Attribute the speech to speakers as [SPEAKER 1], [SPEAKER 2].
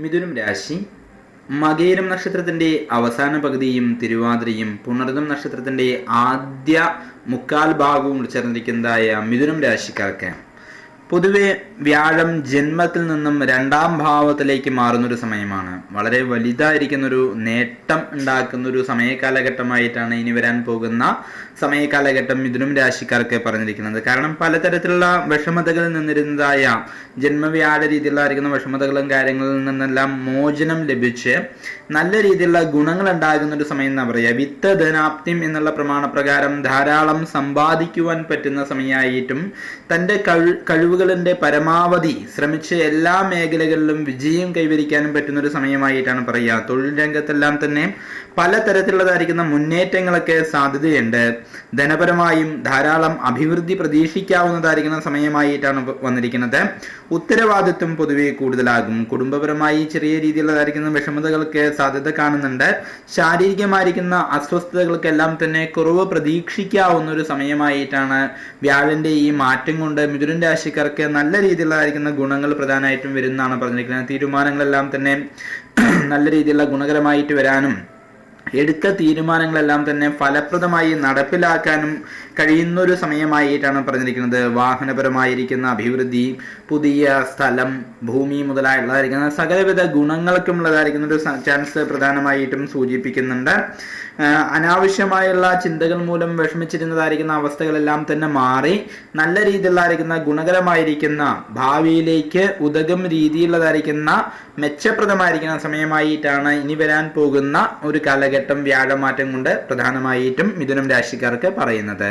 [SPEAKER 1] മിഥുനം രാശി മകയിരം നക്ഷത്രത്തിന്റെ അവസാന പകുതിയും തിരുവാതിരയും പുണർദം നക്ഷത്രത്തിന്റെ ആദ്യ മുക്കാൽ ഭാഗവും ചേർന്നിരിക്കുന്നതായ മിഥുനം രാശിക്കാർക്ക് പൊതുവെ വ്യാഴം ജന്മത്തിൽ നിന്നും രണ്ടാം ഭാവത്തിലേക്ക് മാറുന്നൊരു സമയമാണ്. വളരെ വലുതായിരിക്കുന്നൊരു നേട്ടം ഉണ്ടാക്കുന്നൊരു സമയകാലഘട്ടമായിട്ടാണ് ഇനി വരാൻ പോകുന്ന സമയകാലഘട്ടം മിഥുനം രാശിക്കാർക്ക് പറഞ്ഞിരിക്കുന്നത്. കാരണം പലതരത്തിലുള്ള വിഷമതകളിൽ നിന്നിരുന്നതായ ജന്മവ്യാഴ രീതിയിലായിരിക്കുന്ന വിഷമതകളും കാര്യങ്ങളിൽ നിന്നെല്ലാം മോചനം ലഭിച്ച് നല്ല രീതിയിലുള്ള ഗുണങ്ങൾ ഉണ്ടാകുന്ന ഒരു സമയം എന്നാ പറയുക. വിത്ത് ധനാപ്തിം എന്നുള്ള പ്രമാണപ്രകാരം ധാരാളം സമ്പാദിക്കുവാൻ പറ്റുന്ന സമയമായിട്ടും തൻ്റെ കഴിവുകളിന്റെ പരമാവധി ശ്രമിച്ച് എല്ലാ മേഖലകളിലും വിജയം കൈവരിക്കാനും പറ്റുന്ന ഒരു സമയമായിട്ടാണ് പറയുക. തൊഴിൽ രംഗത്തെല്ലാം തന്നെ പലതരത്തിലുള്ളതായിരിക്കുന്ന മുന്നേറ്റങ്ങളൊക്കെ സാധ്യതയുണ്ട്. ധനപരമായും ധാരാളം അഭിവൃദ്ധി പ്രതീക്ഷിക്കാവുന്നതായിരിക്കുന്ന സമയമായിട്ടാണ് വന്നിരിക്കുന്നത്. ഉത്തരവാദിത്വം പൊതുവെ കൂടുതലാകും. കുടുംബപരമായി ചെറിയ രീതിയിലുള്ളതായിരിക്കുന്ന വിഷമതകൾക്ക് സാധ്യത കാണുന്നുണ്ട്. ശാരീരികമായിരിക്കുന്ന അസ്വസ്ഥതകൾക്കെല്ലാം തന്നെ കുറവ് പ്രതീക്ഷിക്കാവുന്ന ഒരു സമയമായിട്ടാണ് വ്യാഴന്റെ ഈ മാറ്റം കൊണ്ട് മിഥുനം രാശിക്കാർക്ക് നല്ല രീതിയിലുള്ളതായിരിക്കുന്ന ഗുണങ്ങൾ പ്രധാനമായിട്ടും വരുന്നതാണ് പറഞ്ഞിരിക്കുന്നത്. തീരുമാനങ്ങളെല്ലാം തന്നെ നല്ല രീതിയിലുള്ള ഗുണകരമായിട്ട് വരാനും എടുത്ത തീരുമാനങ്ങളെല്ലാം തന്നെ ഫലപ്രദമായി നടപ്പിലാക്കാനും കഴിയുന്ന ഒരു സമയമായിട്ടാണ് പറഞ്ഞിരിക്കുന്നത്. വാഹനപരമായിരിക്കുന്ന അഭിവൃദ്ധി, പുതിയ സ്ഥലം, ഭൂമി മുതലായുള്ളതായിരിക്കുന്ന സകലവിധ ഗുണങ്ങൾക്കും ഉള്ളതായിരിക്കുന്ന ഒരു ചാൻസ് പ്രധാനമായിട്ടും സൂചിപ്പിക്കുന്നുണ്ട്. അനാവശ്യമായുള്ള ചിന്തകൾ മൂലം വിഷമിച്ചിരുന്നതായിരിക്കുന്ന അവസ്ഥകളെല്ലാം തന്നെ മാറി നല്ല രീതിയിലുള്ളതായിരിക്കുന്ന ഗുണകരമായിരിക്കുന്ന ഭാവിയിലേക്ക് ഉതകും രീതിയിലുള്ളതായിരിക്കുന്ന മെച്ചപ്രദമായിരിക്കുന്ന സമയമായിട്ടാണ് ഇനി വരാൻ പോകുന്ന ഒരു കാലഘട്ടം വ്യാഴമാറ്റം കൊണ്ട് പ്രധാനമായിട്ടും മിഥുനം രാശിക്കാർക്ക് പറയുന്നത്.